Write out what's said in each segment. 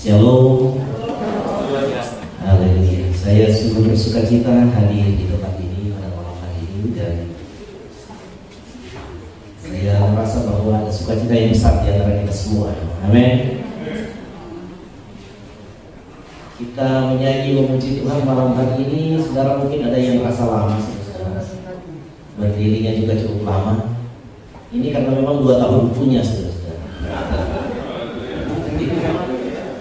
Shalom. Haleluya. Saya sungguh bersuka cita hadir di tempat ini pada malam hari ini, dan saya merasa bahwa ada sukacita yang besar di antara kita semua. Amin. Kita menyanyi memuji Tuhan malam hari ini. Saudara mungkin ada yang merasa lama, saudara. Berdirinya juga cukup lama. Ini karena memang 2 tahun punya, saudara.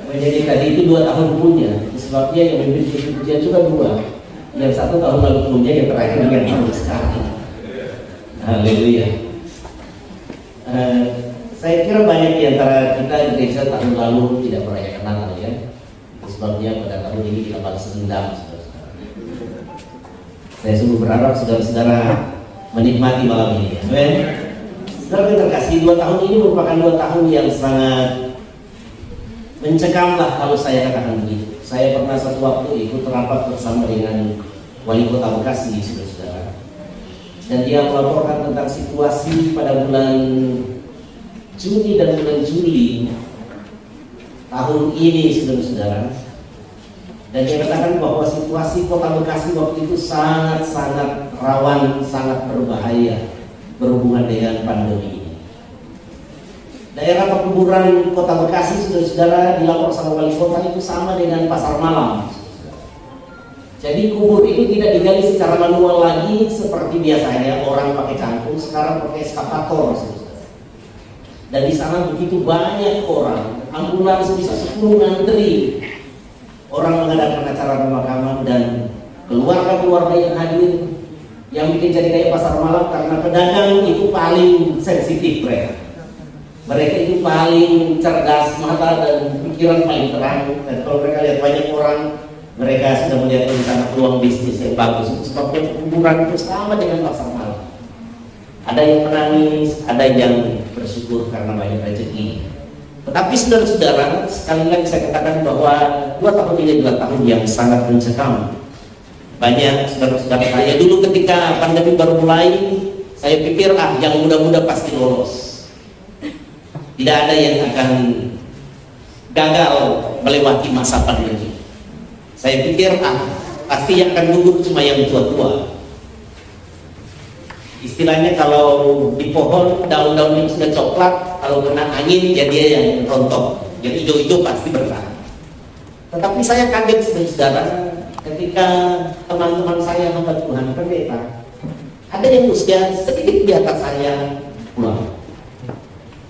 Menjadi tadi itu 2 tahun punya. Sebabnya yang memiliki pujian juga 2. Yang 1 tahun lalu punya, yang terakhir yang tahun sekarang. Haleluya. Saya kira banyak di antara kita di gereja tahun lalu tidak merayakan Natal, ya. Sebabnya pada tahun ini kita balas dendam, saudara-saudara. Saya sungguh berharap saudara-saudara menikmati malam ini. Amin. Saudara yang terkasih, 2 tahun ini merupakan 2 tahun yang sangat mencekamlah kalau saya katakan begitu. Saya pernah satu waktu ikut rapat bersama dengan Wali Kota Bekasi, saudara-saudara. Dan dia melaporkan tentang situasi pada bulan Juni dan bulan Juli tahun ini, saudara-saudara. Dan dia katakan bahwa situasi Kota Bekasi waktu itu sangat-sangat rawan, sangat berbahaya berhubungan dengan pandemi. Daerah perkuburan Kota Bekasi, saudara-saudara, dilapor sama wali kota itu sama dengan pasar malam. Jadi kubur itu tidak digali secara manual lagi seperti biasanya orang pakai cangkul, sekarang pakai eskavator, saudara. Dan di sana begitu banyak orang, ambulans bisa 10 ngantri. Orang mengadakan acara pemakaman dan keluarga-keluarga yang hadir, yang bikin jadi kayak pasar malam karena pedagang itu paling sensitif mereka. Mereka itu paling cerdas, mata dan pikiran paling terang. Dan kalau mereka lihat banyak orang, mereka sudah melihat di sana peluang bisnis yang bagus. Sebabnya kuburan itu sama dengan pasar malam. Ada yang menangis, ada yang bersyukur karena banyak rezeki. Tetapi saudara-saudara, sekali lagi saya katakan bahwa 2 tahun ini adalah tahun yang sangat mencekam. Banyak saudara-saudara saya dulu ketika pandemi baru mulai, saya pikir yang muda-muda pasti lolos. Tidak ada yang akan gagal melewati masa pandemi. Saya pikir pasti yang akan gugur cuma yang tua-tua. Istilahnya kalau di pohon daun-daun itu sudah coklat, kalau kena angin ya dia yang rontok. Jadi hijau-hijau pasti bertahan. Tetapi saya kaget saudara ketika teman-teman saya hamba Tuhan pendeta, ada yang usia sedikit di atas saya pulang.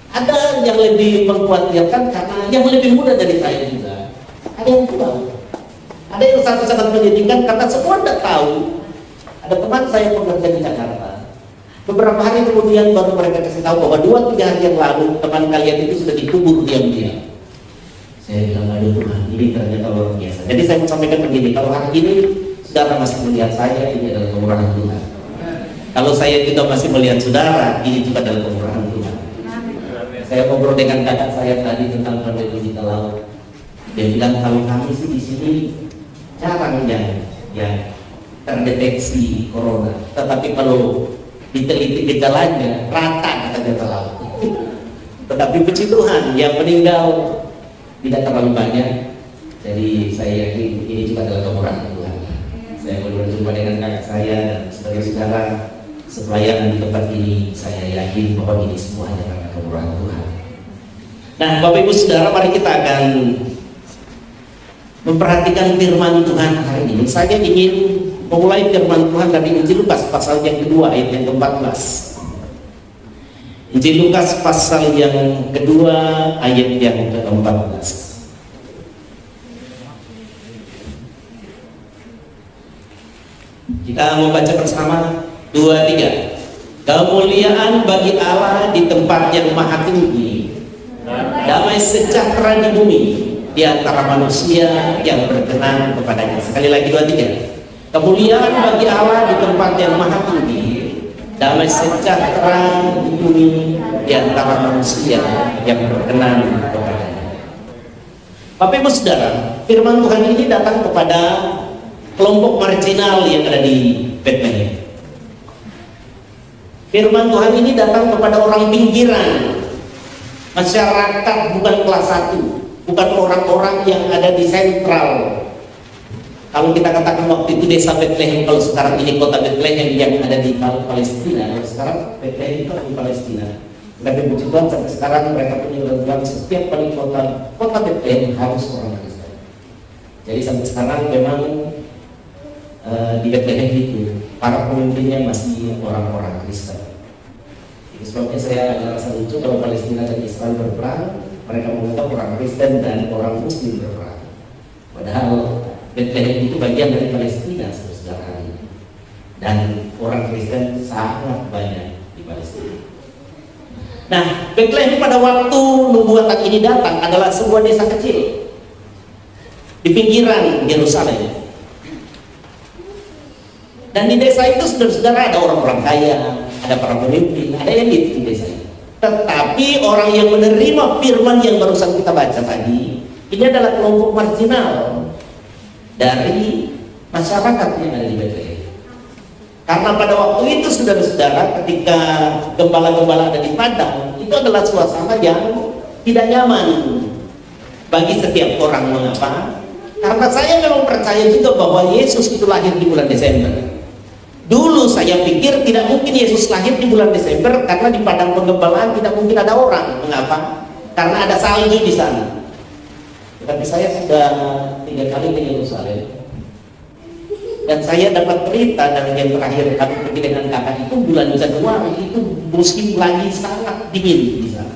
Ada yang lebih mengkhawatirkan karena yang lebih muda dari saya juga. Ada yang pulang. Ada yang sangat-sangat menyedihkan karena semua tidak tahu. Ada teman saya pekerja di Jakarta. Beberapa hari kemudian baru mereka kasih tahu bahwa 2-3 hari yang lalu teman kalian itu sudah dikubur diam-diam. Saya bilang, aduh Tuhan, ini ternyata luar biasa. Jadi saya mau sampaikan begini, kalau hari ini saudara masih melihat saya, ini adalah kemurahan Tuhan. Kalau saya juga masih melihat saudara, ini juga adalah kemurahan Tuhan. Saya ngobrol dengan kakak saya tadi tentang pandemi di laut. Dia bilang kalau kami sih di sini jarang yang terdeteksi corona. Tetapi kalau diteliti gejalanya rata kata dia laut. Tetapi puji Tuhan yang meninggal tidak terlalu banyak. Jadi saya yakin ini juga adalah kemurahan Tuhan. Saya baru berjumpa dengan kakak saya dan saudara-saudara sepelayanan di tempat ini, saya yakin bahwa ini semuanya karena kemurahan Tuhan. Nah, Bapak Ibu Saudara, mari kita akan memperhatikan firman Tuhan hari ini. Saya ingin memulai firman Tuhan dari Injil Lukas pasal yang kedua ayat yang ke-14. Injil Lukas pasal yang kedua ayat yang ke-14. Kita membaca bersama. 2, 3. Kemuliaan bagi Allah di tempat yang maha tinggi, damai sejahtera di bumi di antara manusia yang berkenan kepadanya. Sekali lagi 2, 3. Kemuliaan bagi Allah di tempat yang maha tinggi, damai sejahtera di bumi di antara manusia yang berkenan kepadanya. Bapak Ibu Saudara, firman Tuhan ini datang kepada kelompok marginal yang ada di Bethlehem. Firman Tuhan ini datang kepada orang pinggiran, masyarakat bukan kelas 1, bukan orang-orang yang ada di sentral. Kalau kita katakan waktu itu desa Bethlehem, kalau sekarang ini kota Bethlehem yang ada di Palestina, kalau sekarang Bethlehem itu di Palestina. Tapi puji Tuhan sampai sekarang mereka punya ketentuan setiap wali kota Bethlehem harus orang Kristen. Jadi sampai sekarang memang di Bethlehem itu para pemimpinnya masih orang-orang Kristen. Itu sebabnya saya agak rasa lucu kalau Palestina dan Israel berperang, mereka menganggap orang Kristen dan orang Muslim berperang. Padahal Bethlehem itu bagian dari Palestina, saudara. Dan orang Kristen sangat banyak di Palestina. Nah, Bethlehem pada waktu nubuatan ini datang adalah sebuah desa kecil di pinggiran Yerusalem. Dan di desa itu saudara-saudara ada orang-orang kaya, ada para pemimpin, ada elit di desa itu. Tetapi orang yang menerima firman yang barusan kita baca tadi, ini adalah kelompok marginal dari masyarakat yang ada di Bethlehem. Karena pada waktu itu saudara-saudara, ketika gembala-gembala ada di padang, itu adalah suasana yang tidak nyaman bagi setiap orang. Mengapa? Karena saya memang percaya juga bahwa Yesus itu lahir di bulan Desember. Dulu saya pikir tidak mungkin Yesus lahir di bulan Desember karena di padang penggembalaan tidak mungkin ada orang. Mengapa? Karena ada salju di sana. Tapi saya sudah 3 kali ke Yerusalem. Dan saya dapat berita dari yang terakhir kami pergi dengan kakak itu bulan Januari, itu musim lagi sangat dingin di sana.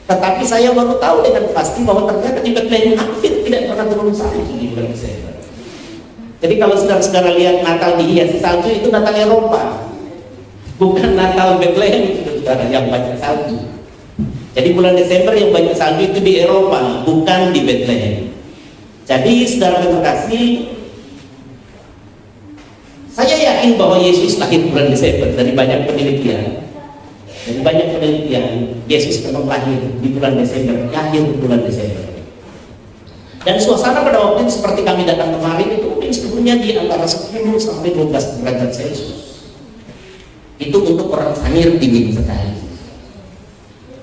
Tetapi saya baru tahu dengan pasti bahwa ternyata di Bethlehem hampir tidak pernah turun salju di bulan Desember. Jadi kalau saudara-saudara lihat Natal dihiasi salju, itu Natal Eropa, bukan Natal Bethlehem saudara yang banyak salju. Jadi bulan Desember yang banyak salju itu di Eropa, bukan di Bethlehem. Jadi saudara terkasih, saya yakin bahwa Yesus lahir bulan Desember dari banyak penelitian. Dari banyak penelitian, Yesus memang lahir di bulan Desember, lahir di bulan Desember. Dan suasana pada waktu itu seperti kami datang kemarin itu mungkin sebelumnya di antara 10 sampai 12 derajat Celcius. Itu untuk orang Sanyir dingin sekali.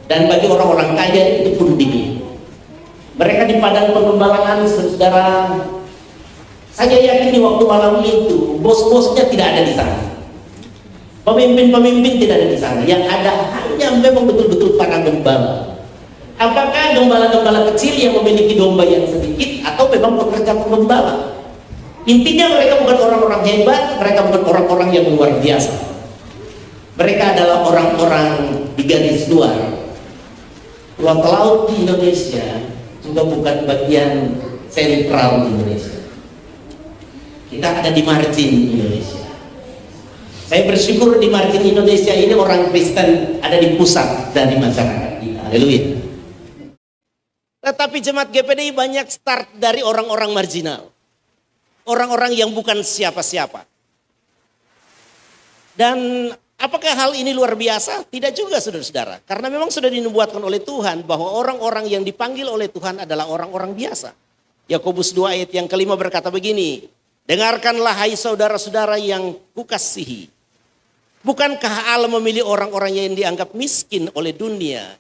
Dan bagi orang-orang kaya itu pun dingin. Mereka di padang pengembalaan, saudara. Saya yakin di waktu malam itu bos-bosnya tidak ada di sana, pemimpin-pemimpin tidak ada di sana. Yang ada hanya memang betul-betul para gembala. Apakah gembala-gembala kecil yang memiliki domba yang sedikit atau memang pekerja penggembala? Intinya mereka bukan orang-orang hebat, mereka bukan orang-orang yang luar biasa. Mereka adalah orang-orang di garis luar. Pulau laut di Indonesia juga bukan bagian sentral di Indonesia. Kita ada di margin Indonesia. Saya bersyukur di margin Indonesia ini orang Kristen ada di pusat dari masyarakat kita. Haleluya. Tetapi jemaat GPDI banyak start dari orang-orang marginal. Orang-orang yang bukan siapa-siapa. Dan apakah hal ini luar biasa? Tidak juga saudara-saudara. Karena memang sudah dinubuatkan oleh Tuhan bahwa orang-orang yang dipanggil oleh Tuhan adalah orang-orang biasa. Yakobus 2 ayat yang kelima berkata begini. Dengarkanlah hai saudara-saudara yang kukasihi. Bukankah Allah memilih orang-orang yang dianggap miskin oleh dunia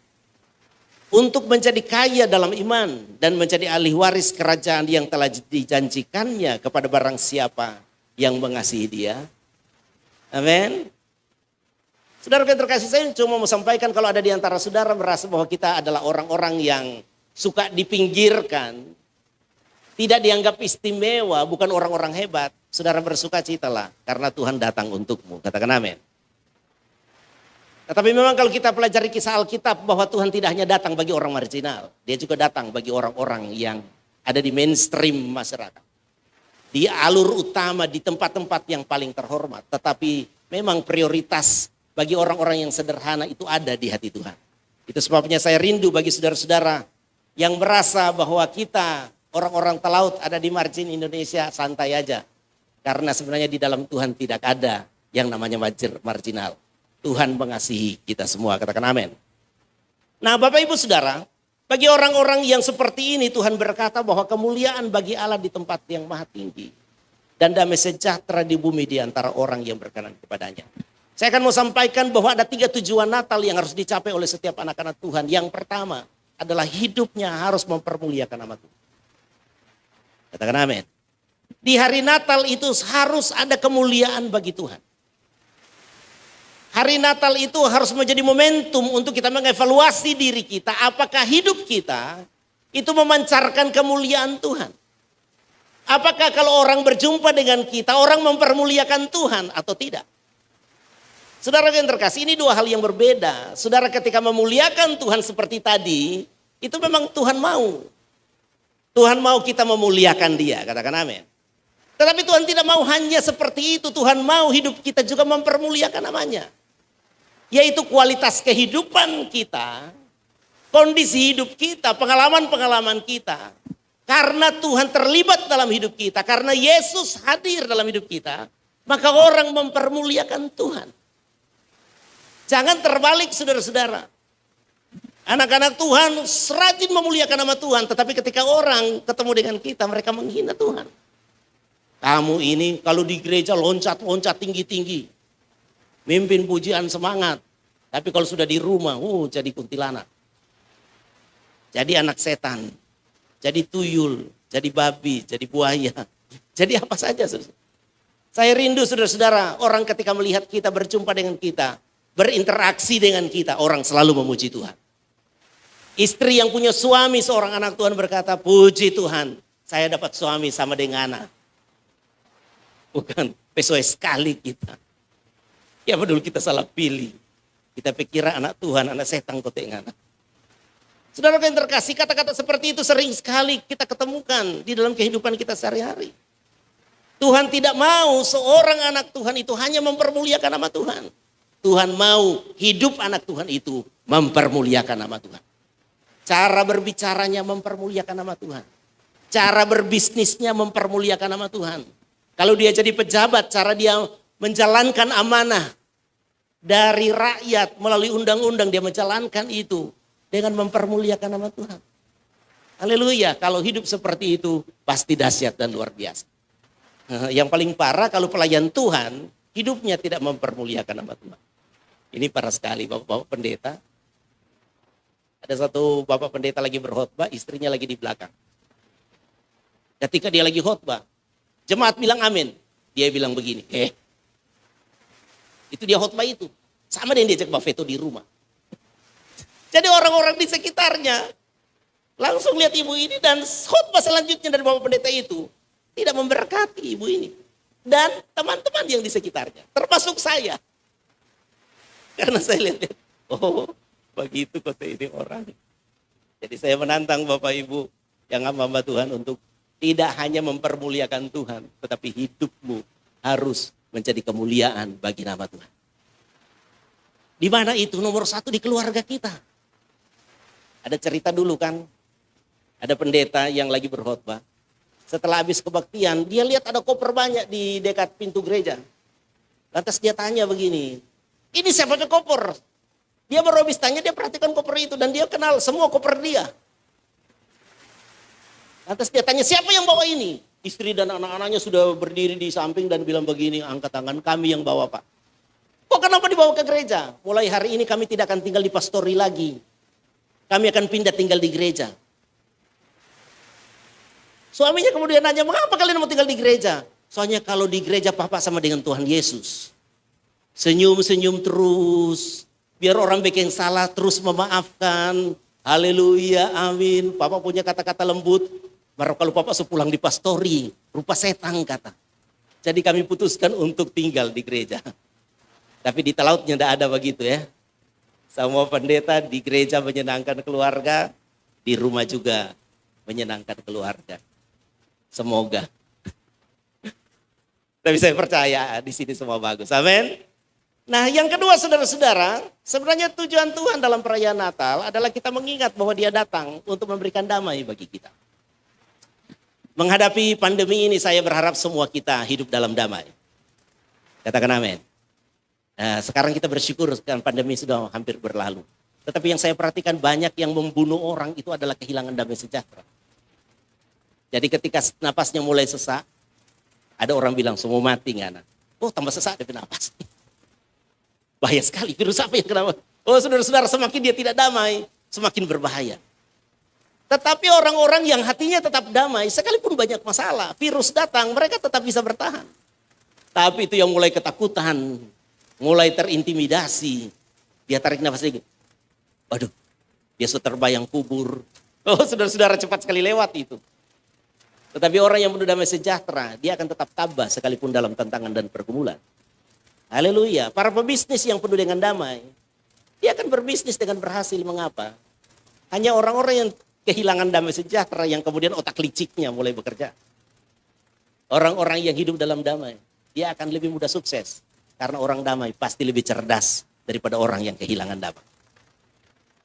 untuk menjadi kaya dalam iman dan menjadi ahli waris kerajaan yang telah dijanjikannya kepada barang siapa yang mengasihi dia? Amin. Saudara yang terkasih, saya cuma mau sampaikan kalau ada di antara saudara merasa bahwa kita adalah orang-orang yang suka dipinggirkan, tidak dianggap istimewa, bukan orang-orang hebat, saudara bersukacitalah karena Tuhan datang untukmu. Katakan amin. Tetapi memang kalau kita pelajari kisah Alkitab bahwa Tuhan tidak hanya datang bagi orang marginal, dia juga datang bagi orang-orang yang ada di mainstream masyarakat. Di alur utama, di tempat-tempat yang paling terhormat. Tetapi memang prioritas bagi orang-orang yang sederhana itu ada di hati Tuhan. Itu sebabnya saya rindu bagi saudara-saudara yang merasa bahwa kita orang-orang telaut ada di margin Indonesia, santai aja. Karena sebenarnya di dalam Tuhan tidak ada yang namanya marginal. Tuhan mengasihi kita semua, katakan amin. Nah Bapak Ibu Saudara, bagi orang-orang yang seperti ini Tuhan berkata bahwa kemuliaan bagi Allah di tempat yang maha tinggi. Dan damai sejahtera di bumi di antara orang yang berkenan kepadanya. Saya akan mau sampaikan bahwa ada 3 tujuan Natal yang harus dicapai oleh setiap anak-anak Tuhan. Yang pertama, adalah hidupnya harus mempermuliakan nama Tuhan. Katakan amin. Di hari Natal itu harus ada kemuliaan bagi Tuhan. Hari Natal itu harus menjadi momentum untuk kita mengevaluasi diri kita. Apakah hidup kita itu memancarkan kemuliaan Tuhan? Apakah kalau orang berjumpa dengan kita, orang mempermuliakan Tuhan atau tidak? Saudara yang terkasih, ini dua hal yang berbeda. Saudara ketika memuliakan Tuhan seperti tadi, itu memang Tuhan mau. Tuhan mau kita memuliakan Dia, katakan amin. Tetapi Tuhan tidak mau hanya seperti itu. Tuhan mau hidup kita juga mempermuliakan namanya. Yaitu kualitas kehidupan kita, kondisi hidup kita, pengalaman-pengalaman kita. Karena Tuhan terlibat dalam hidup kita, karena Yesus hadir dalam hidup kita, maka orang mempermuliakan Tuhan. Jangan terbalik saudara-saudara. Anak-anak Tuhan rajin memuliakan nama Tuhan, tetapi ketika orang ketemu dengan kita, mereka menghina Tuhan. Kamu ini kalau di gereja loncat-loncat tinggi-tinggi. Mimpin pujian semangat. Tapi kalau sudah di rumah, jadi kuntilanak. Jadi anak setan. Jadi tuyul, jadi babi, jadi buaya. Jadi apa saja. Saya rindu saudara-saudara, orang ketika melihat kita, berjumpa dengan kita, berinteraksi dengan kita, orang selalu memuji Tuhan. Istri yang punya suami, seorang anak Tuhan berkata, puji Tuhan, saya dapat suami sama dengan anak. Bukan pesoe sekali kita. Ya betul, kita salah pilih. Kita pikir anak Tuhan, anak setan kotek anak. Saudara yang terkasih, kata-kata seperti itu sering sekali kita ketemukan di dalam kehidupan kita sehari-hari. Tuhan tidak mau seorang anak Tuhan itu hanya mempermuliakan nama Tuhan. Tuhan mau hidup anak Tuhan itu mempermuliakan nama Tuhan. Cara berbicaranya mempermuliakan nama Tuhan. Cara berbisnisnya mempermuliakan nama Tuhan. Kalau dia jadi pejabat, cara dia menjalankan amanah dari rakyat melalui undang-undang, dia menjalankan itu dengan mempermuliakan nama Tuhan. Haleluya, kalau hidup seperti itu pasti dahsyat dan luar biasa. Yang paling parah kalau pelayan Tuhan hidupnya tidak mempermuliakan nama Tuhan. Ini parah sekali bapak-bapak pendeta. Ada satu bapak pendeta lagi berkhotbah, istrinya lagi di belakang. Ketika dia lagi khotbah, jemaat bilang amin. Dia bilang begini, itu dia khotbah itu. Sama dengan dia Pak Veto di rumah. Jadi orang-orang di sekitarnya langsung lihat ibu ini dan khotbah selanjutnya dari bapak pendeta itu tidak memberkati ibu ini. Dan teman-teman yang di sekitarnya, termasuk saya. Karena saya lihat, begitu kota ini orang. Jadi saya menantang Bapak Ibu yang hamba Tuhan untuk tidak hanya mempermuliakan Tuhan, tetapi hidupmu harus menjadi kemuliaan bagi nama Tuhan. Di mana itu? Nomor satu di keluarga kita. Ada cerita dulu kan, ada pendeta yang lagi berkhotbah. Setelah habis kebaktian, dia lihat ada koper banyak di dekat pintu gereja. Lantas dia tanya begini, ini siapa pakai koper? Dia baru habis tanya, dia perhatikan koper itu dan dia kenal semua koper dia. Lantas dia tanya, siapa yang bawa ini? Istri dan anak-anaknya sudah berdiri di samping dan bilang begini, angkat tangan, kami yang bawa Pak. Kok kenapa dibawa ke gereja? Mulai hari ini kami tidak akan tinggal di pastori lagi. Kami akan pindah tinggal di gereja. Suaminya kemudian nanya, mengapa kalian mau tinggal di gereja? Soalnya kalau di gereja Papa sama dengan Tuhan Yesus. Senyum-senyum terus. Biar orang bikin salah terus memaafkan. Haleluya, amin. Papa punya kata-kata lembut. Baru kalau Papa sepulang di pastori, rupa setan kata. Jadi kami putuskan untuk tinggal di gereja. Tapi di lautnya tidak ada begitu ya. Semua pendeta di gereja menyenangkan keluarga, di rumah juga menyenangkan keluarga. Semoga. Tapi saya percaya di sini semua bagus. Amin. Nah yang kedua saudara-saudara, sebenarnya tujuan Tuhan dalam perayaan Natal adalah kita mengingat bahwa Dia datang untuk memberikan damai bagi kita. Menghadapi pandemi ini saya berharap semua kita hidup dalam damai. Katakan amin. Nah, sekarang kita bersyukur karena pandemi sudah hampir berlalu. Tetapi yang saya perhatikan banyak yang membunuh orang itu adalah kehilangan damai sejahtera. Jadi ketika napasnya mulai sesak, ada orang bilang semua mati nggak? Oh tambah sesak ada napas. Bahaya sekali, virus apa yang kenapa? Oh saudara-saudara, semakin dia tidak damai, semakin berbahaya. Tetapi orang-orang yang hatinya tetap damai, sekalipun banyak masalah, virus datang, mereka tetap bisa bertahan. Tapi itu yang mulai ketakutan, mulai terintimidasi, dia tarik nafas lagi. Waduh, dia sudah terbayang kubur. Oh, saudara-saudara, cepat sekali lewat itu. Tetapi orang yang penuh damai sejahtera, dia akan tetap tabah sekalipun dalam tantangan dan pergumulan. Haleluya. Para pebisnis yang penuh dengan damai, dia akan berbisnis dengan berhasil. Mengapa? Hanya orang-orang yang kehilangan damai sejahtera yang kemudian otak liciknya mulai bekerja. Orang-orang yang hidup dalam damai, dia akan lebih mudah sukses. Karena orang damai pasti lebih cerdas daripada orang yang kehilangan damai.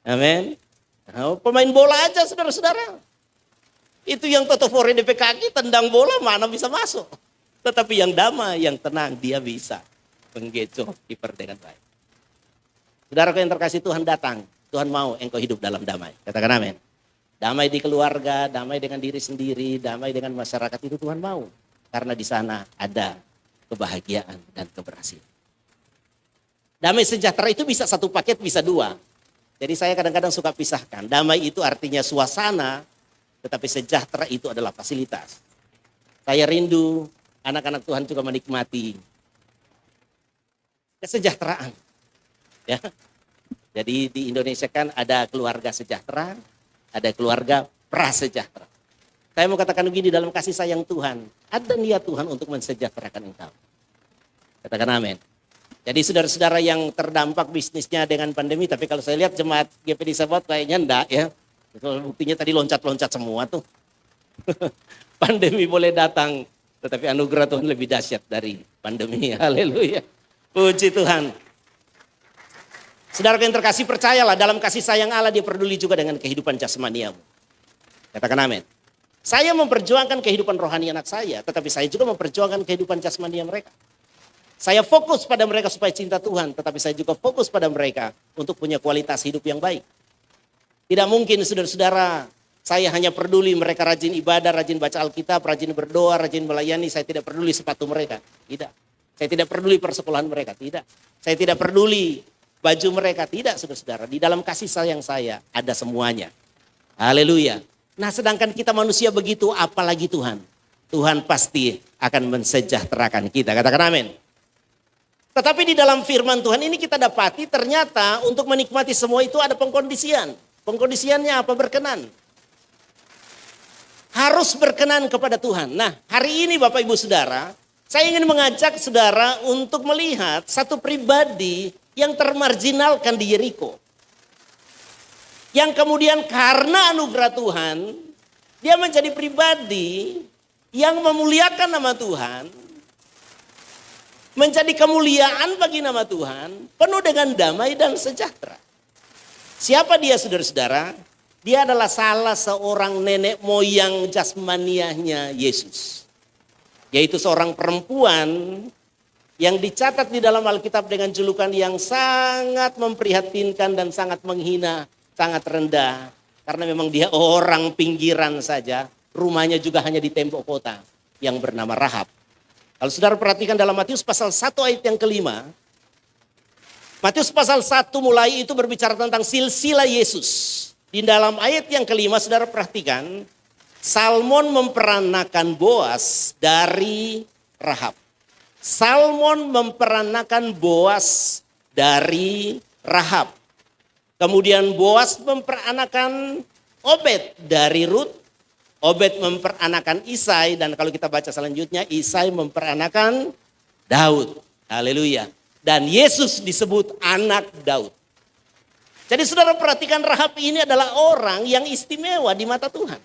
Amin. Nah, pemain bola aja saudara-saudara. Itu yang Totofore DP kaki tendang bola mana bisa masuk. Tetapi yang damai, yang tenang, dia bisa menggecok kiper dengan baik. Saudaraku yang terkasih, Tuhan datang. Tuhan mau engkau hidup dalam damai. Katakan amin. Damai di keluarga, damai dengan diri sendiri, damai dengan masyarakat, itu Tuhan mau. Karena di sana ada kebahagiaan dan keberhasilan. Damai sejahtera itu bisa satu paket, bisa dua. Jadi saya kadang-kadang suka pisahkan. Damai itu artinya suasana, tetapi sejahtera itu adalah fasilitas. Saya rindu anak-anak Tuhan juga menikmati kesejahteraan. Ya. Jadi di Indonesia kan ada keluarga sejahtera, ada keluarga prasejahtera. Saya mau katakan begini, dalam kasih sayang Tuhan, ada niat Tuhan untuk mensejahterakan engkau. Katakan amin. Jadi saudara-saudara yang terdampak bisnisnya dengan pandemi, tapi kalau saya lihat jemaat GPD Sahabat kayaknya enggak ya. Buktinya tadi loncat-loncat semua tuh. Pandemi boleh datang, tetapi anugerah Tuhan lebih dahsyat dari pandemi. Haleluya. Puji Tuhan. Saudara yang terkasih, percayalah dalam kasih sayang Allah, dia peduli juga dengan kehidupan jasmaniamu. Katakan amin. Saya memperjuangkan kehidupan rohani anak saya, tetapi saya juga memperjuangkan kehidupan jasmania mereka. Saya fokus pada mereka supaya cinta Tuhan, tetapi saya juga fokus pada mereka untuk punya kualitas hidup yang baik. Tidak mungkin saudara-saudara, saya hanya peduli mereka rajin ibadah, rajin baca Alkitab, rajin berdoa, rajin melayani, saya tidak peduli sepatu mereka. Tidak. Saya tidak peduli persekolahan mereka. Tidak. Saya tidak peduli baju mereka. Tidak, saudara-saudara. Di dalam kasih sayang saya ada semuanya. Haleluya. Nah, sedangkan kita manusia begitu, apalagi Tuhan. Tuhan pasti akan mensejahterakan kita. Katakan amin. Tetapi di dalam firman Tuhan ini kita dapati ternyata untuk menikmati semua itu ada pengkondisian. Pengkondisiannya apa? Berkenan. Harus berkenan kepada Tuhan. Nah, hari ini Bapak Ibu Saudara, saya ingin mengajak saudara untuk melihat satu pribadi yang termarginalkan di Yeriko. Yang kemudian karena anugerah Tuhan, dia menjadi pribadi yang memuliakan nama Tuhan, menjadi kemuliaan bagi nama Tuhan, penuh dengan damai dan sejahtera. Siapa dia saudara-saudara? Dia adalah salah seorang nenek moyang jasmaniahnya Yesus. Yaitu seorang perempuan yang dicatat di dalam Alkitab dengan julukan yang sangat memprihatinkan dan sangat menghina, sangat rendah. Karena memang dia orang pinggiran saja, rumahnya juga hanya di tembok kota yang bernama Rahab. Kalau saudara perhatikan dalam Matius pasal 1 ayat yang kelima, Matius pasal 1 mulai itu berbicara tentang silsilah Yesus. Di dalam ayat yang kelima saudara perhatikan, Salmon memperanakan Boas dari Rahab. Salmon memperanakan Boas dari Rahab. Kemudian Boas memperanakan Obed dari Rut. Obed memperanakan Isai, dan kalau kita baca selanjutnya, Isai memperanakan Daud. Haleluya. Dan Yesus disebut anak Daud. Jadi saudara perhatikan, Rahab ini adalah orang yang istimewa di mata Tuhan.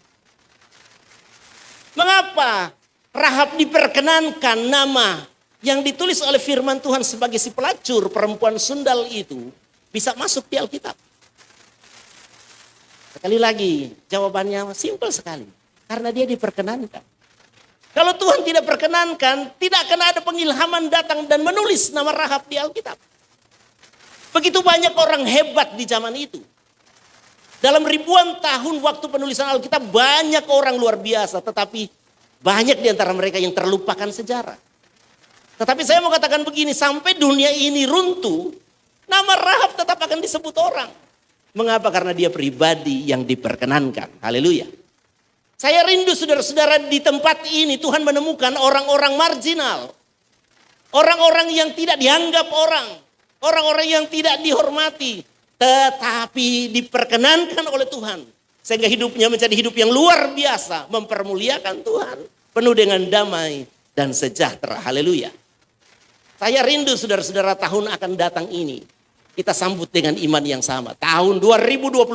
Mengapa Rahab diperkenankan nama yang ditulis oleh firman Tuhan sebagai si pelacur perempuan sundal itu bisa masuk di Alkitab? Sekali lagi jawabannya simpel sekali. Karena dia diperkenankan. Kalau Tuhan tidak perkenankan, tidak akan ada pengilhaman datang dan menulis nama Rahab di Alkitab. Begitu banyak orang hebat di zaman itu. Dalam ribuan tahun waktu penulisan Alkitab, banyak orang luar biasa. Tetapi banyak di antara mereka yang terlupakan sejarah. Tetapi saya mau katakan begini, sampai dunia ini runtuh, nama Rahab tetap akan disebut orang. Mengapa? Karena dia pribadi yang diperkenankan. Haleluya. Saya rindu saudara-saudara di tempat ini Tuhan menemukan orang-orang marginal. Orang-orang yang tidak dianggap orang. Orang-orang yang tidak dihormati. Tetapi diperkenankan oleh Tuhan. Sehingga hidupnya menjadi hidup yang luar biasa. Mempermuliakan Tuhan. Penuh dengan damai dan sejahtera. Haleluya. Saya rindu saudara-saudara tahun akan datang ini. Kita sambut dengan iman yang sama. Tahun 2022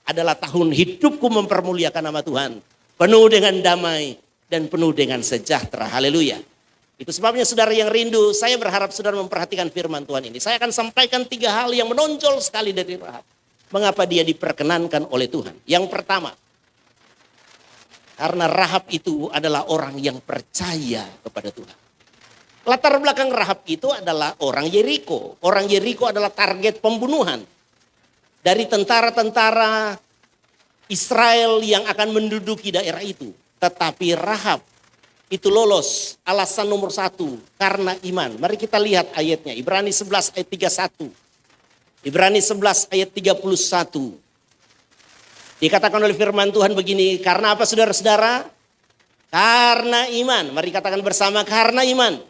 adalah tahun hidupku mempermuliakan nama Tuhan. Penuh dengan damai dan penuh dengan sejahtera. Haleluya. Itu sebabnya saudara yang rindu, saya berharap saudara memperhatikan firman Tuhan ini. Saya akan sampaikan 3 hal yang menonjol sekali dari Rahab. Mengapa dia diperkenankan oleh Tuhan. Yang pertama, karena Rahab itu adalah orang yang percaya kepada Tuhan. Latar belakang Rahab itu adalah orang Yeriko. Orang Yeriko adalah target pembunuhan dari tentara-tentara Israel yang akan menduduki daerah itu. Tetapi Rahab itu lolos. Alasan nomor 1 karena iman. Mari kita lihat ayatnya. Ibrani 11 ayat 31. Ibrani 11 ayat 31. Dikatakan oleh firman Tuhan begini. Karena apa saudara-saudara? Karena iman. Mari katakan bersama, karena iman.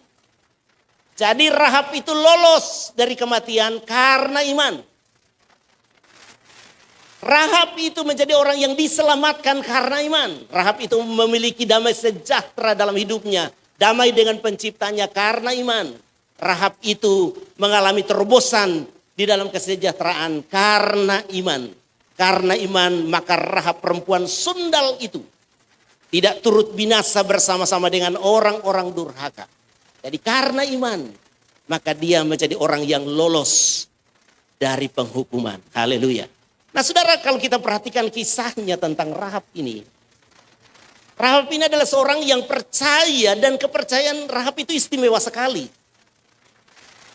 Jadi Rahab itu lolos dari kematian karena iman. Rahab itu menjadi orang yang diselamatkan karena iman. Rahab itu memiliki damai sejahtera dalam hidupnya. Damai dengan penciptanya karena iman. Rahab itu mengalami terobosan di dalam kesejahteraan karena iman. Karena iman maka Rahab perempuan sundal itu tidak turut binasa bersama-sama dengan orang-orang durhaka. Jadi karena iman maka dia menjadi orang yang lolos dari penghukuman. Haleluya. Nah saudara, kalau kita perhatikan kisahnya tentang Rahab ini. Rahab ini adalah seorang yang percaya dan kepercayaan Rahab itu istimewa sekali.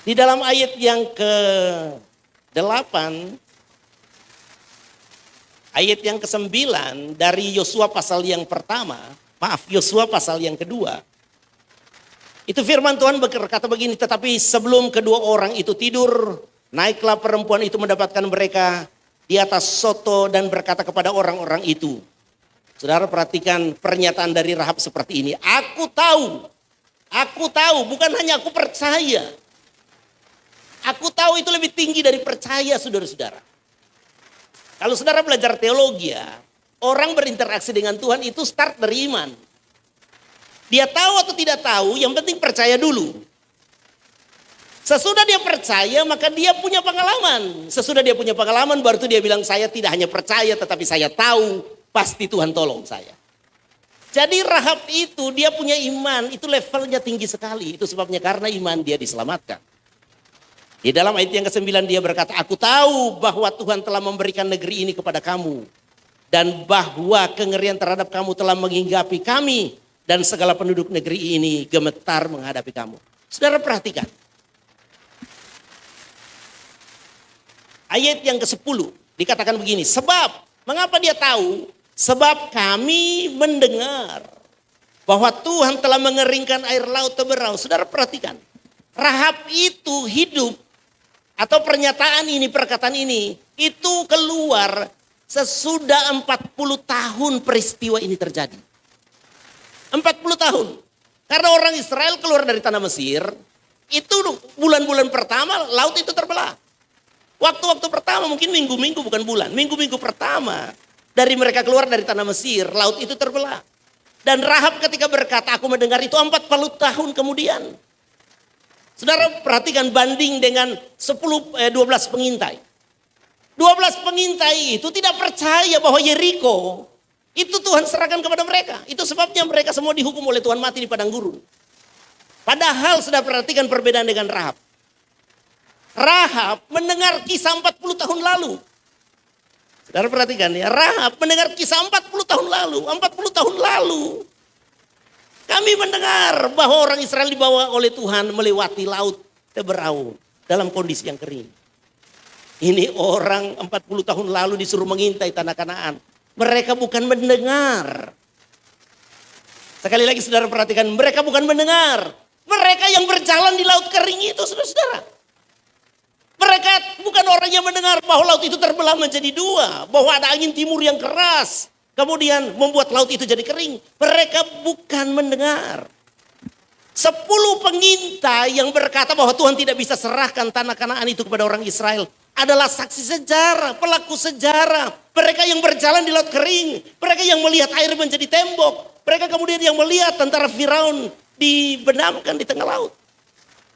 Di dalam ayat yang ke-8, ayat yang ke-9 dari Yosua pasal yang pertama, Yosua pasal yang kedua. Itu firman Tuhan berkata begini, tetapi sebelum kedua orang itu tidur, naiklah perempuan itu mendapatkan mereka di atas soto dan berkata kepada orang-orang itu. Saudara perhatikan pernyataan dari Rahab seperti ini. Aku tahu, bukan hanya aku percaya. Aku tahu itu lebih tinggi dari percaya saudara-saudara. Kalau saudara belajar teologi ya, orang berinteraksi dengan Tuhan itu start dari iman. Dia tahu atau tidak tahu, yang penting percaya dulu. Sesudah dia percaya maka dia punya pengalaman. Sesudah dia punya pengalaman baru itu dia bilang saya tidak hanya percaya tetapi saya tahu pasti Tuhan tolong saya. Jadi Rahab itu dia punya iman, itu levelnya tinggi sekali. Itu sebabnya karena iman dia diselamatkan. Di dalam ayat yang ke-9 dia berkata, aku tahu bahwa Tuhan telah memberikan negeri ini kepada kamu. Dan bahwa kengerian terhadap kamu telah menghinggapi kami. Dan segala penduduk negeri ini gemetar menghadapi kamu. Saudara perhatikan. Ayat yang ke-10 dikatakan begini. Sebab, mengapa dia tahu? Sebab kami mendengar bahwa Tuhan telah mengeringkan air laut teberau. Saudara perhatikan. Rahab itu hidup. Atau pernyataan ini, perkataan ini. Itu keluar sesudah 40 tahun peristiwa ini terjadi. 40 tahun. Karena orang Israel keluar dari tanah Mesir. Itu bulan-bulan pertama laut itu terbelah. Waktu-waktu pertama mungkin minggu-minggu bukan bulan. Minggu-minggu pertama dari mereka keluar dari tanah Mesir. Laut itu terbelah. Dan Rahab ketika berkata aku mendengar itu 40 tahun kemudian. Saudara perhatikan banding dengan 12 pengintai. 12 pengintai itu tidak percaya bahwa Yeriko itu Tuhan serahkan kepada mereka. Itu sebabnya mereka semua dihukum oleh Tuhan mati di padang gurun. Padahal sudah perhatikan perbedaan dengan Rahab. Rahab mendengar kisah 40 tahun lalu. Saudara perhatikan ya, Rahab mendengar kisah 40 tahun lalu. 40 tahun lalu. Kami mendengar bahwa orang Israel dibawa oleh Tuhan melewati laut teberau dalam kondisi yang kering. Ini orang 40 tahun lalu disuruh mengintai tanah Kanaan. Mereka bukan mendengar. Sekali lagi saudara perhatikan, mereka bukan mendengar. Mereka yang berjalan di laut kering itu saudara-saudara. Mereka bukan orang yang mendengar bahwa laut itu terbelah menjadi dua. Bahwa ada angin timur yang keras. Kemudian membuat laut itu jadi kering. Mereka bukan mendengar. 10 pengintai yang berkata bahwa Tuhan tidak bisa serahkan tanah Kanaan itu kepada orang Israel. Adalah saksi sejarah, pelaku sejarah. Mereka yang berjalan di laut kering. Mereka yang melihat air menjadi tembok. Mereka kemudian yang melihat tentara Firaun dibenamkan di tengah laut.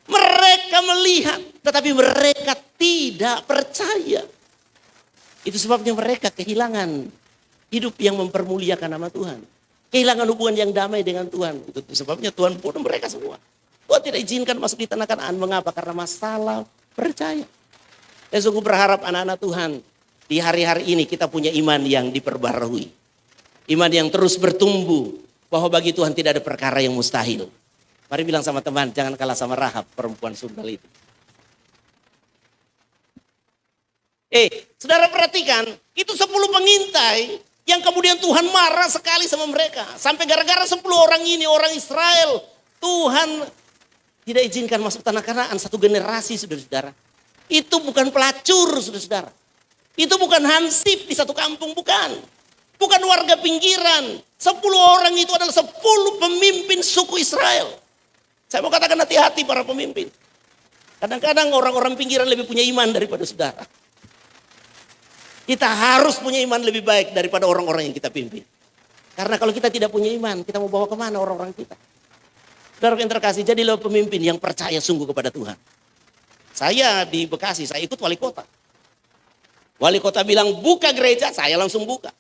Mereka melihat, tetapi mereka tidak percaya. Itu sebabnya mereka kehilangan hidup yang mempermuliakan nama Tuhan. Kehilangan hubungan yang damai dengan Tuhan. Itu sebabnya Tuhan bunuh mereka semua. Tuhan tidak izinkan masuk di tanah Kanaan. Mengapa? Karena masalah percaya. Saya sungguh berharap anak-anak Tuhan, di hari-hari ini kita punya iman yang diperbarui. Iman yang terus bertumbuh, bahwa bagi Tuhan tidak ada perkara yang mustahil. Mari bilang sama teman, jangan kalah sama Rahab, perempuan sundal itu. Saudara perhatikan, itu 10 pengintai yang kemudian Tuhan marah sekali sama mereka. Sampai gara-gara 10 orang ini, orang Israel, Tuhan tidak izinkan masuk tanah Kanaan, satu generasi saudara-saudara. Itu bukan pelacur, saudara-saudara. Itu bukan hansip di satu kampung, bukan. Bukan warga pinggiran. 10 orang itu adalah 10 pemimpin suku Israel. Saya mau katakan hati-hati para pemimpin. Kadang-kadang orang-orang pinggiran lebih punya iman daripada saudara. Kita harus punya iman lebih baik daripada orang-orang yang kita pimpin. Karena kalau kita tidak punya iman, kita mau bawa kemana orang-orang kita? Saudara yang terkasih, jadilah pemimpin yang percaya sungguh kepada Tuhan. Saya di Bekasi, saya ikut wali kota. Wali kota bilang buka gereja, saya langsung buka.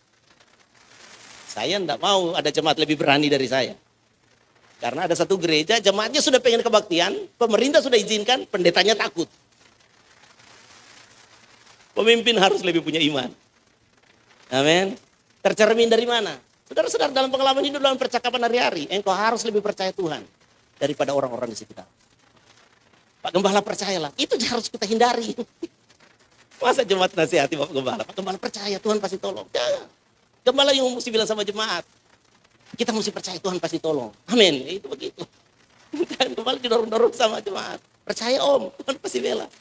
Saya enggak mau ada jemaat lebih berani dari saya. Karena ada satu gereja, jemaatnya sudah pengen kebaktian, pemerintah sudah izinkan, pendetanya takut. Pemimpin harus lebih punya iman. Amin. Tercermin dari mana? Saudara-saudara, dalam pengalaman hidup, dalam percakapan hari-hari, engkau harus lebih percaya Tuhan daripada orang-orang di sekitar. Pak Gembala percayalah, itu harus kita hindari. Masa jemaat nasihati Pak Gembala percaya Tuhan pasti tolong. Jangan. Gembala yang mesti bilang sama jemaat, kita mesti percaya Tuhan pasti tolong. Amin, itu begitu. Dan Gembala didorong-dorong sama jemaat. Percaya Om, Tuhan pasti bela.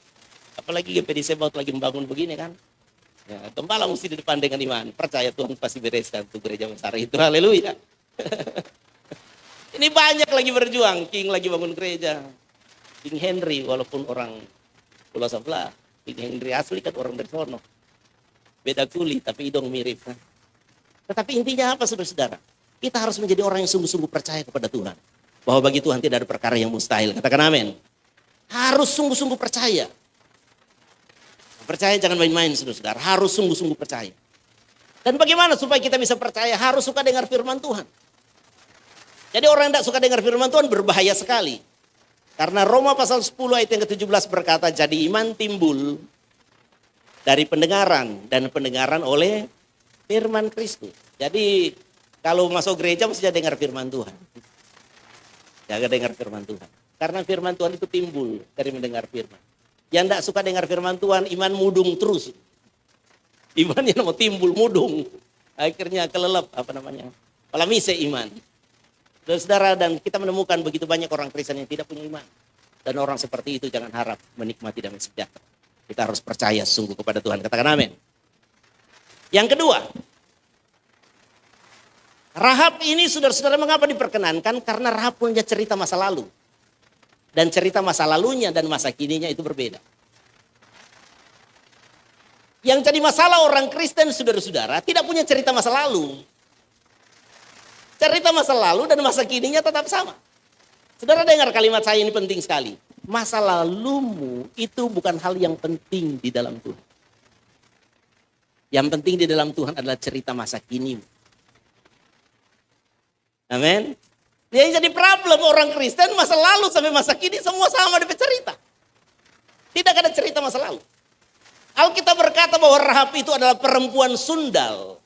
Apalagi GPD Sebaut lagi membangun begini kan. Ya, Gembala mesti di depan dengan iman. Percaya Tuhan pasti bereskan untuk gereja besar itu. Haleluya. Ini banyak lagi berjuang. King lagi bangun gereja. King Henry walaupun orang Pulau Sebelah. King Henry asli kan orang dari sono. Beda kulit tapi hidung mirip. Kan? Tetapi intinya apa saudara-saudara? Kita harus menjadi orang yang sungguh-sungguh percaya kepada Tuhan. Bahwa bagi Tuhan tidak ada perkara yang mustahil. Katakan amin. Harus sungguh-sungguh percaya. Percaya jangan main-main saudara-saudara. Harus sungguh-sungguh percaya. Dan bagaimana supaya kita bisa percaya? Harus suka dengar firman Tuhan. Jadi orang yang tidak suka dengar firman Tuhan berbahaya sekali. Karena Roma pasal 10 ayat yang ke-17 berkata, jadi iman timbul dari pendengaran. Dan pendengaran oleh firman Kristus. Jadi kalau masuk gereja mesti dengar firman Tuhan. Jaga dengar firman Tuhan. Karena firman Tuhan itu timbul dari mendengar firman. Yang tidak suka dengar firman Tuhan, iman mudung terus. Iman yang mau timbul mudung. Akhirnya kelelep, palamise iman. Saudara, dan kita menemukan begitu banyak orang Kristen yang tidak punya iman. Dan orang seperti itu jangan harap menikmati damai sejahtera. Kita harus percaya sungguh kepada Tuhan. Katakan amin. Yang kedua, Rahab ini saudara-saudara mengapa diperkenankan? Karena Rahab punya cerita masa lalu. Dan cerita masa lalunya dan masa kininya itu berbeda. Yang jadi masalah orang Kristen saudara-saudara tidak punya cerita masa lalu. Cerita masa lalu dan masa kininya tetap sama. Saudara dengar kalimat saya ini penting sekali. Masa lalumu itu bukan hal yang penting di dalam Tuhan. Yang penting di dalam Tuhan adalah cerita masa kinimu. Amin. Yang jadi problem orang Kristen masa lalu sampai masa kini semua sama dapat cerita. Tidak ada cerita masa lalu. Alkitab berkata bahwa Rahab itu adalah perempuan sundal.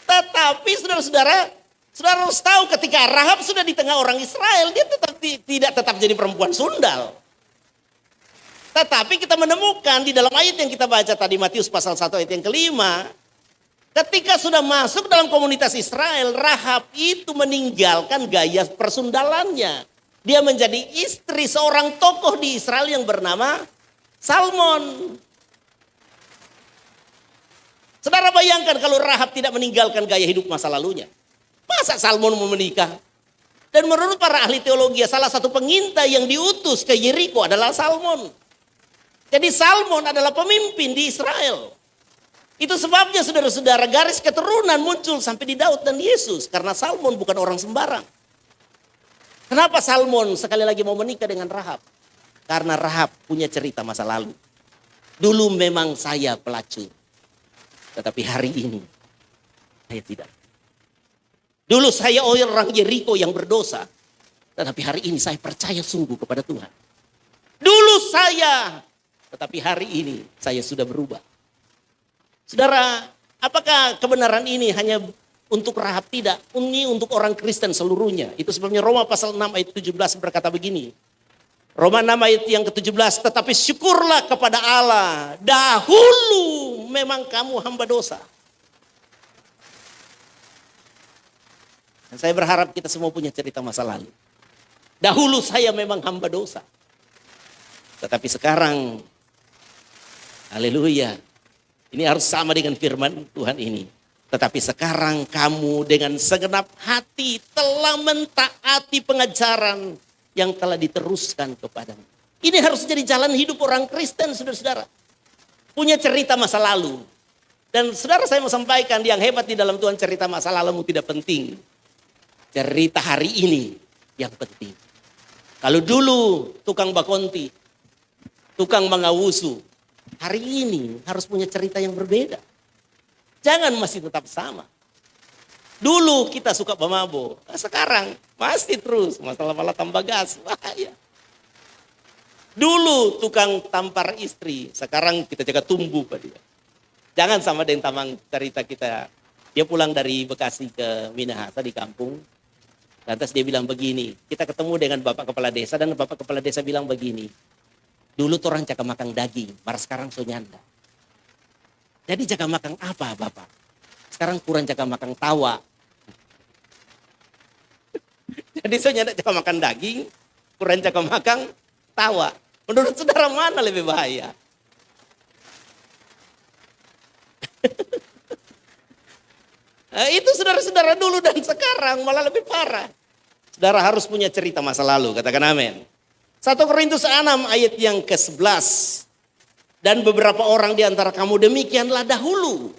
Tetapi saudara-saudara, saudara harus tahu ketika Rahab sudah di tengah orang Israel, dia tidak tetap jadi perempuan sundal. Tetapi kita menemukan di dalam ayat yang kita baca tadi Matius pasal 1 ayat yang kelima. Ketika sudah masuk dalam komunitas Israel, Rahab itu meninggalkan gaya persundalannya. Dia menjadi istri seorang tokoh di Israel yang bernama Salmon. Saudara bayangkan kalau Rahab tidak meninggalkan gaya hidup masa lalunya. Masa Salmon mau menikah? Dan menurut para ahli teologi, salah satu pengintai yang diutus ke Yeriko adalah Salmon. Jadi Salmon adalah pemimpin di Israel. Itu sebabnya saudara-saudara garis keturunan muncul sampai di Daud dan Yesus. Karena Salmon bukan orang sembarang. Kenapa Salmon sekali lagi mau menikah dengan Rahab? Karena Rahab punya cerita masa lalu. Dulu memang saya pelacur. Tetapi hari ini saya tidak. Dulu saya orang Yeriko yang berdosa. Tetapi hari ini saya percaya sungguh kepada Tuhan. Dulu saya, tetapi hari ini saya sudah berubah. Saudara, apakah kebenaran ini hanya untuk Rahab? Tidak. Ini untuk orang Kristen seluruhnya. Itu sebabnya Roma pasal 6 ayat 17 berkata begini. Roma 6 ayat yang ke-17. Tetapi syukurlah kepada Allah. Dahulu memang kamu hamba dosa. Dan saya berharap kita semua punya cerita masa lalu. Dahulu saya memang hamba dosa. Tetapi sekarang, haleluya. Ini harus sama dengan firman Tuhan ini. Tetapi sekarang kamu dengan segenap hati telah mentaati pengajaran yang telah diteruskan kepadamu. Ini harus jadi jalan hidup orang Kristen, saudara-saudara. Punya cerita masa lalu. Dan saudara, saya mau sampaikan, yang hebat di dalam Tuhan, cerita masa lalumu tidak penting. Cerita hari ini yang penting. Kalau dulu tukang bakonti, tukang mangawusu, hari ini harus punya cerita yang berbeda. Jangan masih tetap sama. Dulu kita suka bamabo, sekarang masih terus masalah tambah gas, bahaya. Dulu tukang tampar istri, sekarang kita jaga tumbuh pada dia. Jangan sama dengan tamang cerita kita. Dia pulang dari Bekasi ke Minahasa di kampung. Lantas dia bilang begini, kita ketemu dengan Bapak Kepala Desa dan Bapak Kepala Desa bilang begini. Dulu tuh orang jaga makan daging, baru sekarang so nyanda. Jadi jaga makan apa Bapak? Sekarang kurang jaga makan tawa. Jadi so nyanda jaga makan daging, kurang jaga makan tawa. Menurut saudara mana lebih bahaya? Nah, itu saudara-saudara dulu dan sekarang malah lebih parah. Saudara harus punya cerita masa lalu, katakan amin. 1 Korintus 6 ayat yang ke-11. Dan beberapa orang di antara kamu demikianlah dahulu.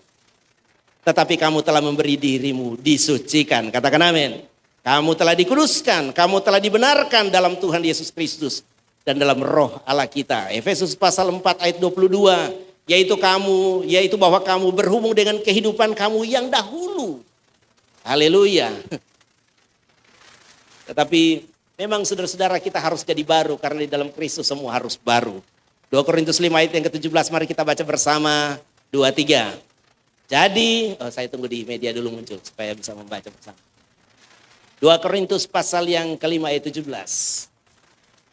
Tetapi kamu telah memberi dirimu disucikan, katakan amin. Kamu telah dikuduskan, kamu telah dibenarkan dalam Tuhan Yesus Kristus. Dan dalam roh Allah kita. Efesus pasal 4 ayat 22. Yaitu bahwa kamu berhubung dengan kehidupan kamu yang dahulu. Haleluya. Tetapi memang saudara-saudara kita harus jadi baru karena di dalam Kristus semua harus baru. 2 Korintus 5 ayat yang ke-17 mari kita baca bersama 2-3. Jadi, saya tunggu di media dulu muncul supaya bisa membaca bersama. 2 Korintus pasal yang kelima ayat 17.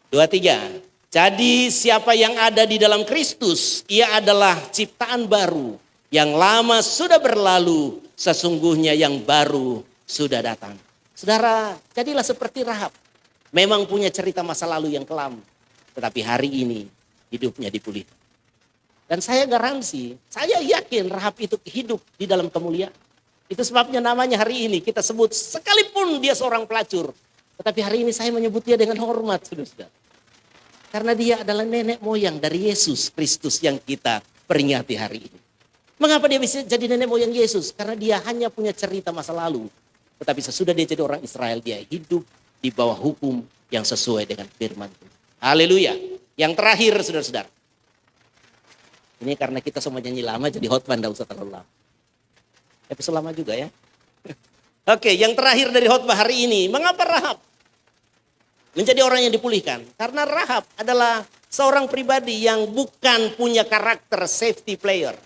2-3. Jadi siapa yang ada di dalam Kristus, ia adalah ciptaan baru. Yang lama sudah berlalu, sesungguhnya yang baru sudah datang. Saudara, jadilah seperti Rahab. Memang punya cerita masa lalu yang kelam. Tetapi hari ini hidupnya dipulihkan. Dan saya garansi, saya yakin Rahab itu hidup di dalam kemuliaan. Itu sebabnya namanya hari ini kita sebut sekalipun dia seorang pelacur. Tetapi hari ini saya menyebut dia dengan hormat, saudara. Karena dia adalah nenek moyang dari Yesus Kristus yang kita peringati hari ini. Mengapa dia bisa jadi nenek moyang Yesus? Karena dia hanya punya cerita masa lalu. Tetapi sesudah dia jadi orang Israel, dia hidup di bawah hukum yang sesuai dengan firman Tuhan. Haleluya. Yang terakhir saudara-saudara. Ini karena kita semua nyanyi lama jadi khotbah enggak usah terlalu lama. Episode lama juga ya. Oke, yang terakhir dari khotbah hari ini. Mengapa Rahab menjadi orang yang dipulihkan? Karena Rahab adalah seorang pribadi yang bukan punya karakter safety player.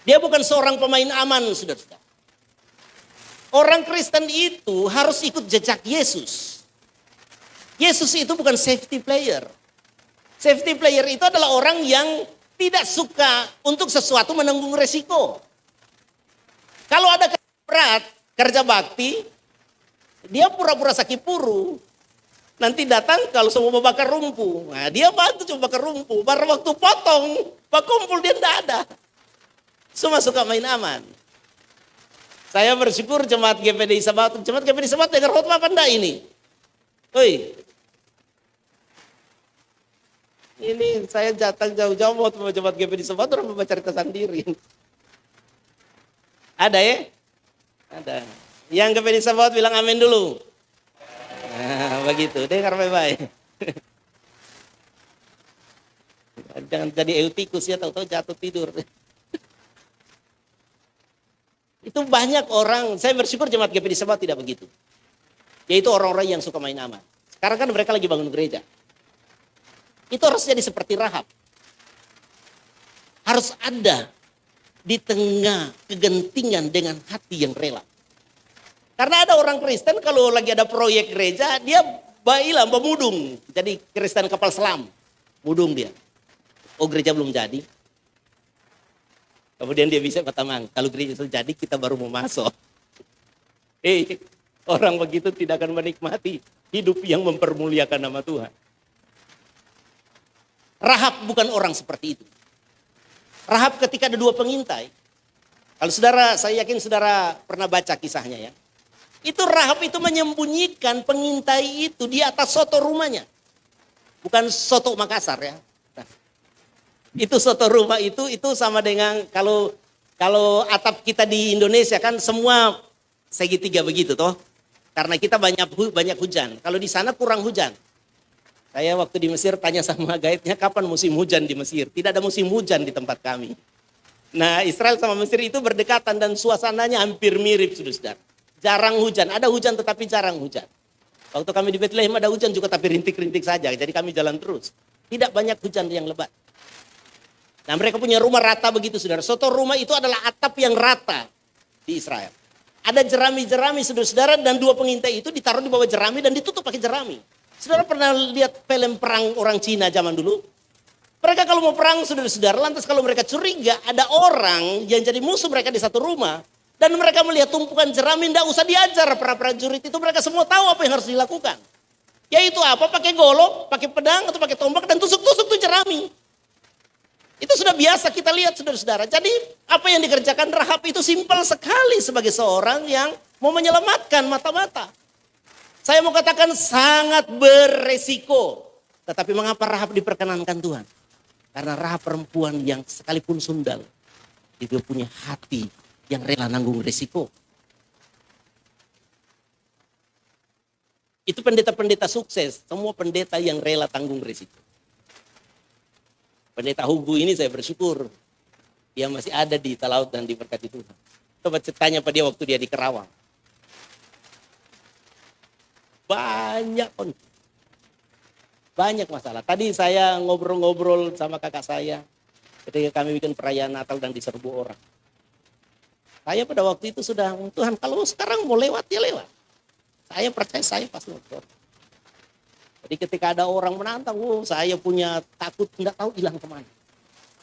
Dia bukan seorang pemain aman, saudara-saudara. Orang Kristen itu harus ikut jejak Yesus. Yesus itu bukan safety player. Safety player itu adalah orang yang tidak suka untuk sesuatu menanggung resiko. Kalau ada kerja berat, kerja bakti, dia pura-pura sakit puru. Nanti datang kalau semua mau bakar rumpu. Nah, dia bantu coba bakar rumpu. Baru waktu potong, pak kumpul dia tidak ada. Semua suka main aman. Saya bersyukur jemaat GPDI Sabat. Jemaat GPDI Sabat dengar khotbah apa enggak ini? Oi. Ini saya datang jauh-jauh mau jemaat GPDI Sabat orang membaca cerita sendiri. Ada ya? Ada. Yang GPDI Sabat bilang amin dulu. Nah, begitu. Dengar baik-baik. Jangan jadi eutikus ya, tahu-tahu jatuh tidur. Itu banyak orang, saya bersyukur jemaat GPDI Sabat tidak begitu. Yaitu orang-orang yang suka main aman. Sekarang kan mereka lagi bangun gereja. Itu harus jadi seperti Rahab. Harus ada di tengah kegentingan dengan hati yang rela. Karena ada orang Kristen kalau lagi ada proyek gereja, dia bailah memudung. Jadi Kristen kapal selam, mudung dia. Oh gereja belum jadi. Kemudian dia bisa bertamang, kalau gereja sudah jadi kita baru mau masuk. Orang begitu tidak akan menikmati hidup yang mempermuliakan nama Tuhan. Rahab bukan orang seperti itu. Rahab ketika ada dua pengintai. Kalau saudara, saya yakin saudara pernah baca kisahnya ya. Itu Rahab itu menyembunyikan pengintai itu di atas soto rumahnya. Bukan soto Makassar ya. Nah, itu soto rumah itu sama dengan kalau atap kita di Indonesia kan semua segitiga begitu toh. Karena kita banyak hujan. Kalau di sana kurang hujan. Saya waktu di Mesir tanya sama guide-nya kapan musim hujan di Mesir. Tidak ada musim hujan di tempat kami. Nah Israel sama Mesir itu berdekatan dan suasananya hampir mirip saudara. Jarang hujan, ada hujan tetapi jarang hujan. Waktu kami di Bethlehem ada hujan juga tapi rintik-rintik saja. Jadi kami jalan terus. Tidak banyak hujan yang lebat. Nah mereka punya rumah rata begitu saudara. Soto rumah itu adalah atap yang rata di Israel. Ada jerami-jerami saudara-saudara dan dua pengintai itu ditaruh di bawah jerami dan ditutup pakai jerami. Saudara pernah lihat film perang orang Cina zaman dulu? Mereka kalau mau perang saudara-saudara, lantas kalau mereka curiga ada orang yang jadi musuh mereka di satu rumah. Dan mereka melihat tumpukan jerami, tidak usah diajar para prajurit itu, mereka semua tahu apa yang harus dilakukan. Yaitu apa? Pakai golok, pakai pedang atau pakai tombak dan tusuk-tusuk tuh jerami. Itu sudah biasa kita lihat saudara-saudara. Jadi apa yang dikerjakan Rahab itu simpel sekali sebagai seorang yang mau menyelamatkan mata-mata. Saya mau katakan sangat beresiko. Tetapi mengapa Rahab diperkenankan Tuhan? Karena Rahab perempuan yang sekalipun sundal, itu punya hati yang rela nanggung risiko. Itu pendeta-pendeta sukses, semua pendeta yang rela tanggung risiko. Pendeta Hugo ini saya bersyukur, dia masih ada di Talaut dan diberkati Tuhan. Coba tanya pada dia waktu dia di Kerawang. Banyak masalah. Tadi saya ngobrol-ngobrol sama kakak saya, ketika kami bikin perayaan Natal dan diserbu orang. Saya pada waktu itu sudah, Tuhan kalau sekarang mau lewat, ya lewat. Saya percaya saya pas nonton. Jadi ketika ada orang menantang, saya punya takut, tidak tahu hilang kemana.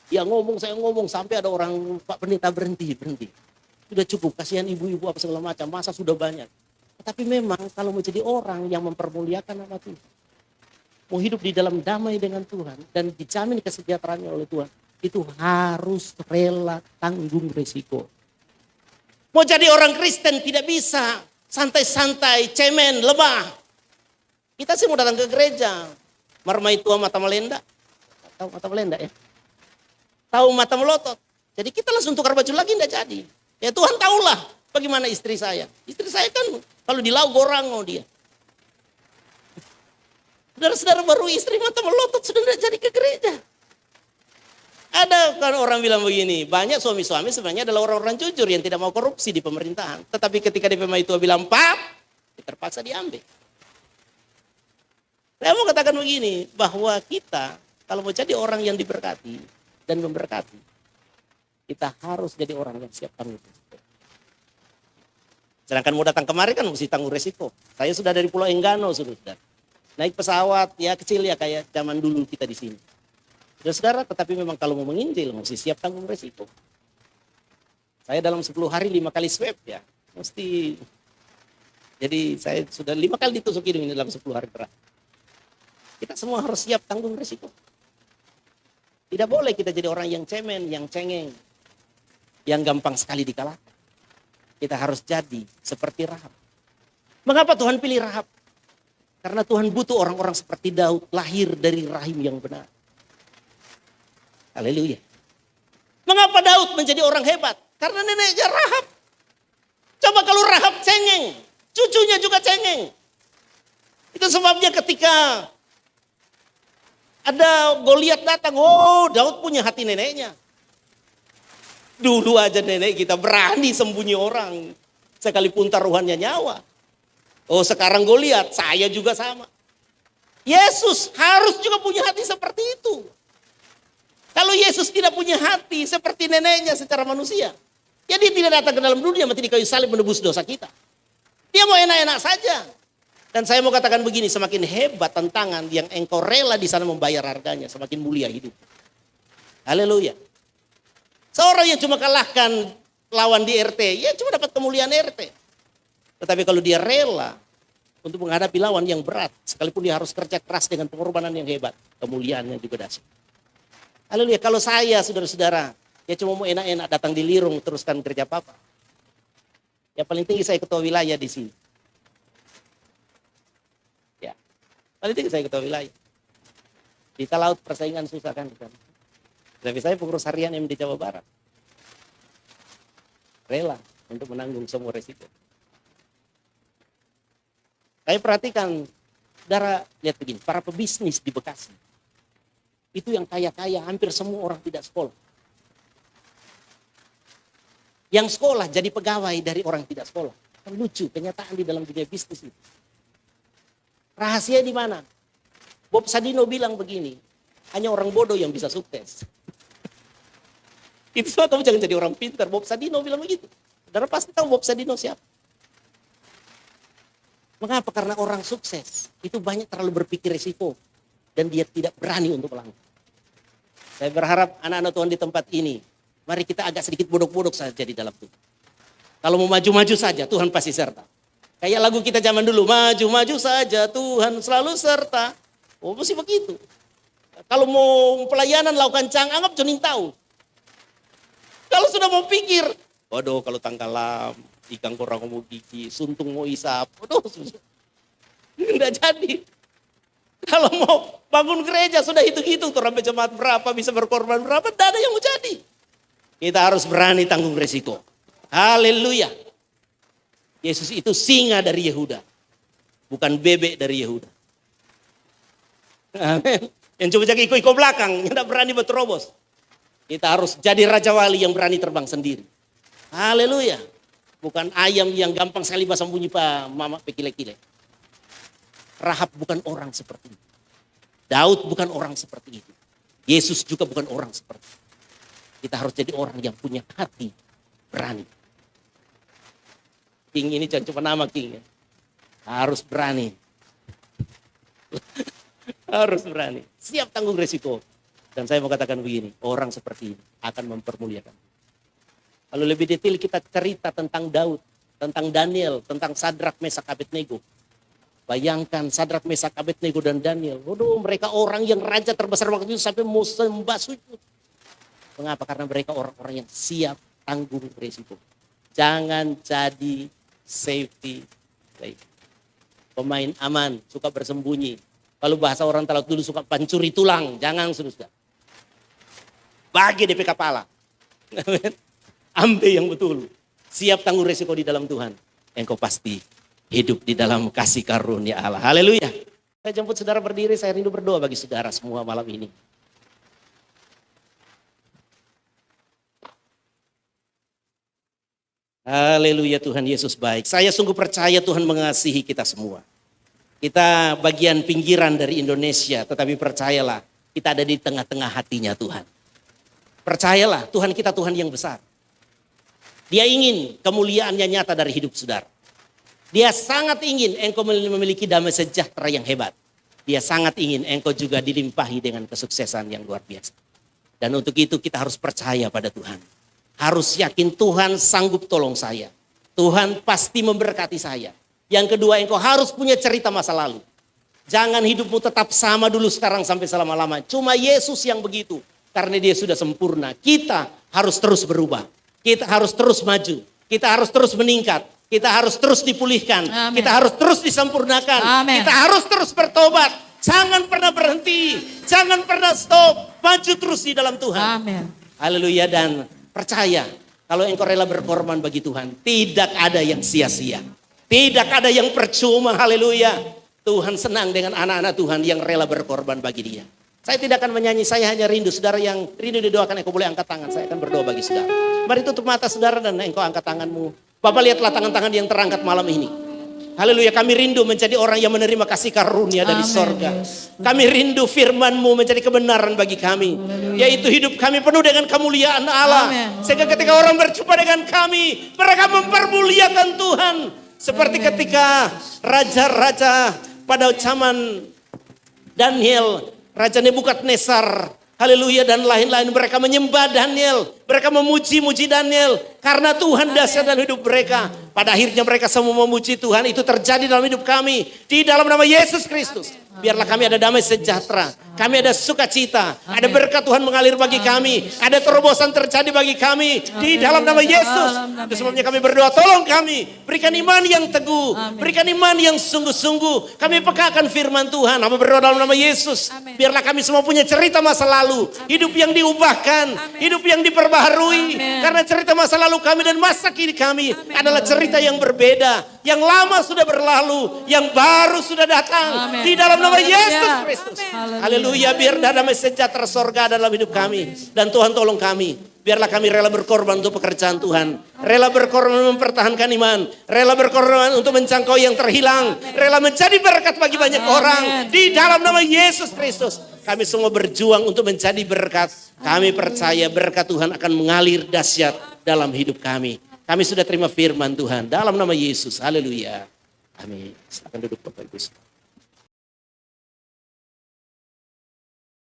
Dia ngomong, saya ngomong, sampai ada orang, Pak Pendeta berhenti. Sudah cukup, kasihan ibu-ibu apa segala macam, masa sudah banyak. Tetapi memang kalau mau jadi orang yang mempermuliakan nama Tuhan, mau hidup di dalam damai dengan Tuhan, dan dijamin kesejahteraannya oleh Tuhan, itu harus rela tanggung resiko. Mau jadi orang Kristen tidak bisa santai-santai, cemen, lemah. Kita sih mau datang ke gereja. Marmai tua mata melenda. Tahu mata melenda ya? Tahu mata melotot. Jadi kita langsung tukar baju lagi tidak jadi. Ya Tuhan tahulah bagaimana istri saya. Istri saya kan kalau di laut gorango dia. Saudara-saudara baru istri mata melotot sudah tidak jadi ke gereja. Ada kan orang bilang begini, banyak suami-suami sebenarnya adalah orang-orang jujur yang tidak mau korupsi di pemerintahan. Tetapi ketika DPM itu bilang pap, terpaksa diambil. Saya mau katakan begini, bahwa kita kalau mau jadi orang yang diberkati dan memberkati, kita harus jadi orang yang siap tanggung resiko. Sedangkan mau datang kemari kan mesti tanggung resiko. Saya sudah dari Pulau Enggano sudah. Naik pesawat ya kecil ya kayak zaman dulu kita di sini. Saudara, tetapi memang kalau mau menginjil, mesti siap tanggung resiko. Saya dalam 10 hari 5 kali swab ya. Mesti. Jadi saya sudah 5 kali ditusuk hidung ini dalam 10 hari terakhir. Kita semua harus siap tanggung risiko. Tidak boleh kita jadi orang yang cemen, yang cengeng, yang gampang sekali dikalahkan. Kita harus jadi seperti Rahab. Mengapa Tuhan pilih Rahab? Karena Tuhan butuh orang-orang seperti Daud, lahir dari rahim yang benar. Haleluya. Mengapa Daud menjadi orang hebat? Karena neneknya Rahab. Coba kalau Rahab cengeng, cucunya juga cengeng. Itu sebabnya ketika ada Goliat datang, oh Daud punya hati neneknya. Dulu aja nenek kita berani sembunyi orang, sekalipun taruhannya nyawa. Oh sekarang Goliat, saya juga sama. Yesus harus juga punya hati seperti itu. Kalau Yesus tidak punya hati seperti neneknya secara manusia, ya dia tidak datang ke dalam dunia mati di kayu salib menebus dosa kita. Dia mau enak-enak saja. Dan saya mau katakan begini, semakin hebat tantangan yang engkau rela di sana membayar harganya, semakin mulia hidup. Haleluya. Seorang yang cuma kalahkan lawan di RT, ya cuma dapat kemuliaan RT. Tetapi kalau dia rela untuk menghadapi lawan yang berat, sekalipun dia harus kerja keras dengan pengorbanan yang hebat, kemuliaannya juga dahsyat. Haleluya. Kalau saya, saudara-saudara, ya cuma mau enak-enak datang di Lirung teruskan kerja papa. Ya paling tinggi saya ketua wilayah di sini. Ya, paling tinggi saya ketua wilayah. Di Talaut persaingan susah kan. Tapi saya pengurus harian MD Jawa Barat. Rela untuk menanggung semua resiko. Saya perhatikan, saudara lihat begini, para pebisnis di Bekasi. Itu yang kaya-kaya, hampir semua orang tidak sekolah. Yang sekolah jadi pegawai dari orang tidak sekolah. Kan lucu kenyataan di dalam dunia bisnis itu. Rahasia di mana? Bob Sadino bilang begini, hanya orang bodoh yang bisa sukses. Itu semua kamu jangan jadi orang pintar. Bob Sadino bilang begitu. Saudara pasti tahu Bob Sadino siapa. Mengapa? Karena orang sukses itu banyak terlalu berpikir risiko. Dan dia tidak berani untuk melangkah. Saya berharap anak-anak Tuhan di tempat ini, mari kita agak sedikit bodok-bodok saja di dalam Tuhan. Kalau mau maju-maju saja, Tuhan pasti serta. Kayak lagu kita zaman dulu, maju-maju saja, Tuhan selalu serta. Oh, mesti begitu. Kalau mau pelayanan lakukan anggap Joning tahu. Kalau sudah mau pikir, waduh kalau tangkalam, ikan korang mau gigi, suntung mau isap, waduh susah. Nggak jadi. Kalau mau bangun gereja sudah hitung-hitung tuh sampai jemaat berapa, bisa berkorban berapa, tidak ada yang mau jadi. Kita harus berani tanggung resiko. Haleluya. Yesus itu singa dari Yehuda, bukan bebek dari Yehuda. Amin. Yang coba jaga iko belakang, yang tidak berani berterobos. Kita harus jadi raja wali yang berani terbang sendiri. Haleluya. Bukan ayam yang gampang sekali sembunyi pak mama pekile-kile. Rahab bukan orang seperti itu. Daud bukan orang seperti itu. Yesus juga bukan orang seperti itu. Kita harus jadi orang yang punya hati berani. King ini jangan cuma nama King ya. Harus berani. Harus berani. Siap tanggung resiko. Dan saya mau katakan begini, orang seperti ini akan mempermuliakan. Kalau lebih detail kita cerita tentang Daud, tentang Daniel, tentang Sadrak, Mesak, Abednego. Bayangkan Sadrak, Mesak, Abednego dan Daniel. Waduh, mereka orang yang raja terbesar waktu itu sampai mau sembah sujud. Mengapa? Karena mereka orang-orang yang siap tanggung risiko. Jangan jadi safety play. Pemain aman, suka bersembunyi. Kalau bahasa orang Talaut dulu suka pancuri tulang. Jangan sudah. Bagi DP kepala. Ambil yang betul. Siap tanggung risiko di dalam Tuhan. Engkau pasti hidup di dalam kasih karunia Allah. Haleluya. Saya jemput saudara berdiri, saya rindu berdoa bagi saudara semua malam ini. Haleluya, Tuhan Yesus baik. Saya sungguh percaya Tuhan mengasihi kita semua. Kita bagian pinggiran dari Indonesia, tetapi percayalah kita ada di tengah-tengah hatinya Tuhan. Percayalah Tuhan kita Tuhan yang besar. Dia ingin kemuliaannya nyata dari hidup saudara. Dia sangat ingin engkau memiliki damai sejahtera yang hebat. Dia sangat ingin engkau juga dilimpahi dengan kesuksesan yang luar biasa. Dan untuk itu kita harus percaya pada Tuhan. Harus yakin Tuhan sanggup tolong saya. Tuhan pasti memberkati saya. Yang kedua, engkau harus punya cerita masa lalu. Jangan hidupmu tetap sama dulu sekarang sampai selama-lama. Cuma Yesus yang begitu. Karena dia sudah sempurna. Kita harus terus berubah. Kita harus terus maju. Kita harus terus meningkat. Kita harus terus dipulihkan. Amen. Kita harus terus disempurnakan. Amen. Kita harus terus bertobat. Jangan pernah berhenti. Jangan pernah stop. Maju terus di dalam Tuhan. Amin. Haleluya, dan percaya. Kalau engkau rela berkorban bagi Tuhan. Tidak ada yang sia-sia. Tidak ada yang percuma. Haleluya. Tuhan senang dengan anak-anak Tuhan yang rela berkorban bagi dia. Saya tidak akan menyanyi, saya hanya rindu. Saudara yang rindu didoakan, engkau boleh angkat tangan. Saya akan berdoa bagi saudara. Mari tutup mata saudara dan engkau angkat tanganmu. Bapak lihatlah tangan-tangan yang terangkat malam ini. Haleluya, kami rindu menjadi orang yang menerima kasih karunia dari sorga. Kami rindu firman-Mu menjadi kebenaran bagi kami. Yaitu hidup kami penuh dengan kemuliaan Allah. Sehingga ketika orang berjumpa dengan kami, mereka mempermuliakan Tuhan. Seperti ketika raja-raja pada zaman Daniel, Raja Nebukadnezar, haleluya, dan lain-lain, mereka menyembah Daniel, mereka memuji-muji Daniel karena Tuhan dahsyat dalam hidup mereka. Pada akhirnya mereka semua memuji Tuhan. Itu terjadi dalam hidup kami di dalam nama Yesus Kristus. Biarlah kami ada damai sejahtera, kami ada sukacita, ada berkat Tuhan mengalir bagi kami, ada terobosan terjadi bagi kami di dalam nama Yesus. Itu sebabnya kami berdoa, tolong kami, berikan iman yang teguh, berikan iman yang sungguh-sungguh. Kami pekakan firman Tuhan, kami berdoa dalam nama Yesus. Biarlah kami semua punya cerita masa lalu, hidup yang diubahkan, hidup yang diperbaharui. Karena cerita masa lalu kami dan masa kini kami adalah cerita yang berbeda. Yang lama sudah berlalu, yang baru sudah datang di dalam nama Yesus Kristus. Haleluya, biar damai sejahtera sorga dalam hidup kami. Dan Tuhan tolong kami. Biarlah kami rela berkorban untuk pekerjaan Tuhan. Rela berkorban mempertahankan iman. Rela berkorban untuk menjangkau yang terhilang. Rela menjadi berkat bagi banyak orang. Di dalam nama Yesus Kristus. Kami semua berjuang untuk menjadi berkat. Kami percaya berkat Tuhan akan mengalir dahsyat dalam hidup kami. Kami sudah terima firman Tuhan dalam nama Yesus. Haleluya. Amin. Silakan duduk Bapak Ibu.